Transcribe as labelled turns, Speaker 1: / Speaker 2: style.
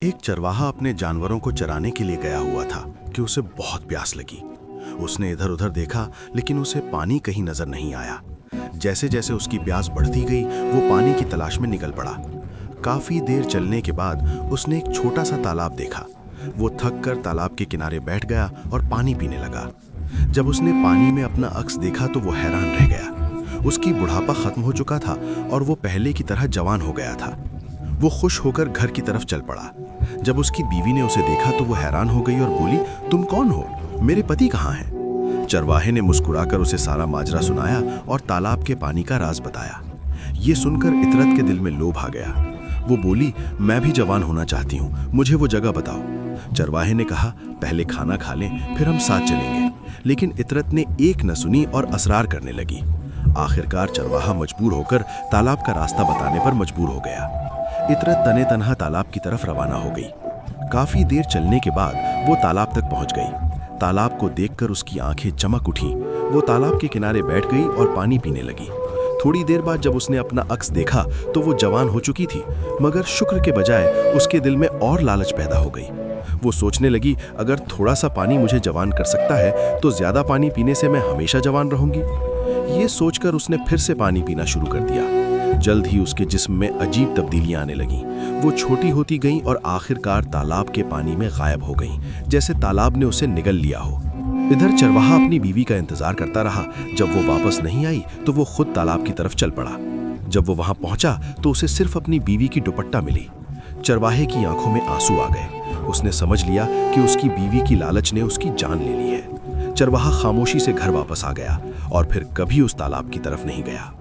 Speaker 1: एक चरवाहा अपने जानवरों को चराने के लिए गया हुआ था कि उसे बहुत प्यास लगी। उसने इधर उधर देखा लेकिन उसे पानी कहीं नजर नहीं आया। जैसे जैसे उसकी प्यास बढ़ती गई वो पानी की तलाश में निकल पड़ा। काफी देर चलने के बाद उसने एक छोटा सा तालाब देखा। वो थक कर तालाब के किनारे बैठ गया और पानी पीने लगा। जब उसने पानी में अपना अक्स देखा तो वो हैरान रह गया। उसकी बुढ़ापा खत्म हो चुका था और वो पहले की तरह जवान हो गया था। वो खुश होकर घर की तरफ चल पड़ा। जब उसकी बीवी ने उसे देखा तो वो हैरान हो गई और बोली, तुम कौन हो? मेरे पति कहाँ हैं? चरवाहे ने मुस्कुराकर उसे सारा माजरा सुनाया और तालाब के पानी का राज बताया। ये सुनकर इतरत के दिल में लोभ आ गया। वो बोली, मैं भी जवान होना चाहती हूँ, मुझे वो जगह बताओ। चरवाहे ने कहा, पहले खाना खा लें फिर हम साथ चलेंगे। लेकिन इतरत ने एक न सुनी और असरार करने लगी। आखिरकार चरवाहा मजबूर होकर तालाब का रास्ता बताने पर मजबूर हो गया। इतरत तने तनहा तालाब की तरफ रवाना हो गई। काफी देर चलने के बाद वो तालाब तक पहुंच गई। तालाब को देखकर उसकी आंखें चमक उठीं। वो तालाब के किनारे बैठ गई और पानी पीने लगी। थोड़ी देर बाद जब उसने अपना अक्स देखा तो वो जवान हो चुकी थी, मगर शुक्र के बजाय उसके दिल में और लालच पैदा हो गई। वो सोचने लगी, अगर थोड़ा सा पानी मुझे जवान कर सकता है तो ज्यादा पानी पीने से मैं हमेशा जवान रहूंगी। ये सोचकर उसने फिर से पानी पीना शुरू कर दिया। जल्द ही उसके जिस्म में अजीब तब्दीलियां आने लगीं। वो छोटी होती गई और आखिरकार तालाब के पानी में गायब हो गई, जैसे तालाब ने उसे निगल लिया हो। इधर चरवाहा अपनी बीवी का इंतजार करता रहा। जब वो वापस नहीं आई तो वो खुद तालाब की तरफ चल पड़ा। जब वो वहां पहुंचा तो उसे सिर्फ अपनी बीवी की दुपट्टा मिली। चरवाहे की आंखों में आंसू आ गए। उसने समझ लिया कि उसकी बीवी की लालच ने उसकी जान ले ली है। चरवाहा खामोशी से घर वापस आ गया और फिर कभी उस तालाब की तरफ नहीं गया।